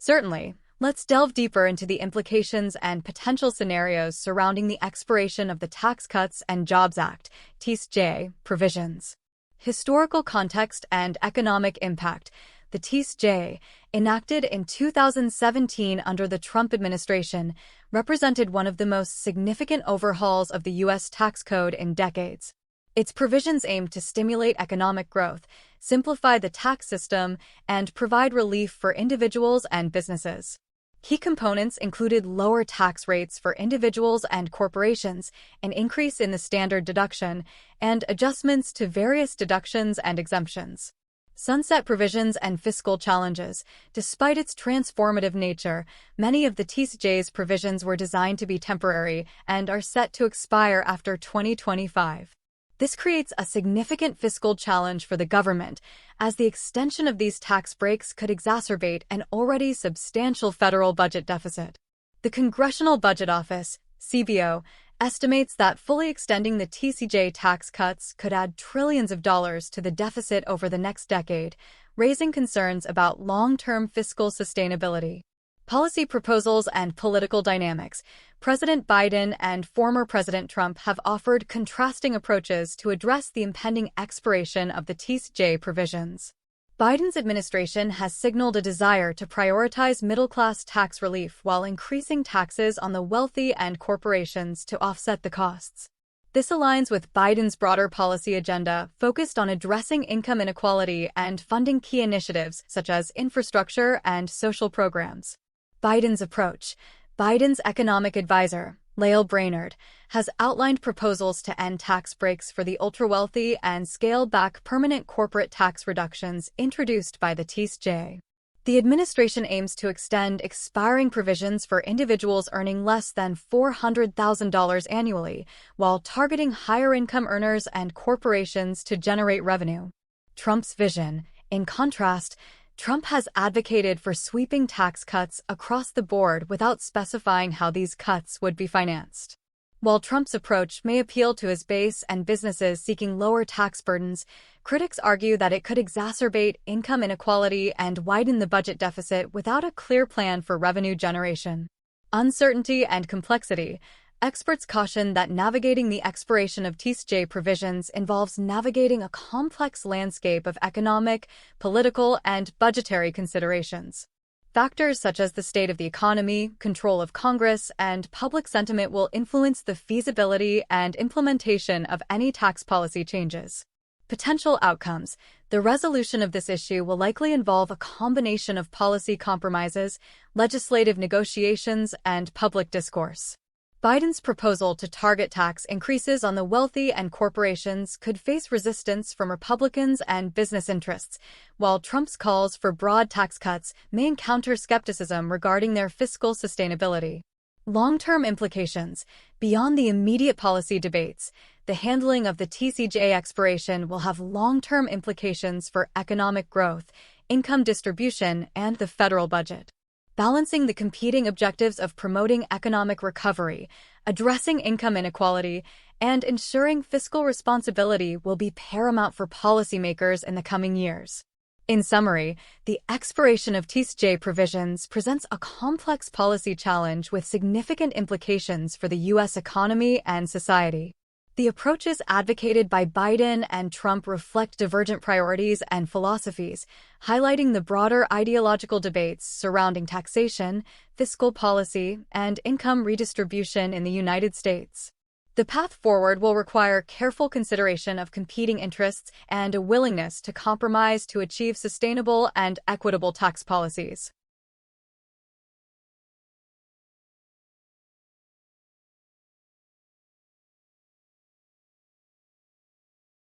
Certainly. Let's delve deeper into the implications and potential scenarios surrounding the expiration of the Tax Cuts and Jobs Act (TSJ) provisions. Historical context and economic impact. The TSJ, enacted in 2017 under the Trump administration, represented one of the most significant overhauls of the U.S. tax code in decades. Its provisions aim to stimulate economic growth, simplify the tax system, and provide relief for individuals and businesses. Key components included lower tax rates for individuals and corporations, an increase in the standard deduction, and adjustments to various deductions and exemptions. Sunset provisions and fiscal challenges. Despite its transformative nature, many of the TSJ's provisions were designed to be temporary and are set to expire after 2025. This creates a significant fiscal challenge for the government, as the extension of these tax breaks could exacerbate an already substantial federal budget deficit. The Congressional Budget Office, CBO, estimates that fully extending the TSJ tax cuts could add trillions of dollars to the deficit over the next decade, raising concerns about long-term fiscal sustainability. Policy proposals and political dynamics. President Biden and former President Trump have offered contrasting approaches to address the impending expiration of the TSJ provisions. Biden's administration has signaled a desire to prioritize middle-class tax relief while increasing taxes on the wealthy and corporations to offset the costs. This aligns with Biden's broader policy agenda focused on addressing income inequality and funding key initiatives such as infrastructure and social programs. Biden's approach. Biden's economic advisor, Lael Brainerd, has outlined proposals to end tax breaks for the ultra-wealthy and scale back permanent corporate tax reductions introduced by the TSJ. The administration aims to extend expiring provisions for individuals earning less than $400,000 annually, while targeting higher-income earners and corporations to generate revenue. Trump's vision. In contrast, Trump has advocated for sweeping tax cuts across the board without specifying how these cuts would be financed. While Trump's approach may appeal to his base and businesses seeking lower tax burdens, critics argue that it could exacerbate income inequality and widen the budget deficit without a clear plan for revenue generation. Uncertainty and complexity. Experts caution that navigating the expiration of TSJ provisions involves navigating a complex landscape of economic, political, and budgetary considerations. Factors such as the state of the economy, control of Congress, and public sentiment will influence the feasibility and implementation of any tax policy changes. Potential outcomes. The resolution of this issue will likely involve a combination of policy compromises, legislative negotiations, and public discourse. Biden's proposal to target tax increases on the wealthy and corporations could face resistance from Republicans and business interests, while Trump's calls for broad tax cuts may encounter skepticism regarding their fiscal sustainability. Long-term implications. Beyond the immediate policy debates, the handling of the TSJ expiration will have long-term implications for economic growth, income distribution, and the federal budget. Balancing the competing objectives of promoting economic recovery, addressing income inequality, and ensuring fiscal responsibility will be paramount for policymakers in the coming years. In summary, the expiration of TSJ provisions presents a complex policy challenge with significant implications for the U.S. economy and society. The approaches advocated by Biden and Trump reflect divergent priorities and philosophies, highlighting the broader ideological debates surrounding taxation, fiscal policy, and income redistribution in the United States. The path forward will require careful consideration of competing interests and a willingness to compromise to achieve sustainable and equitable tax policies.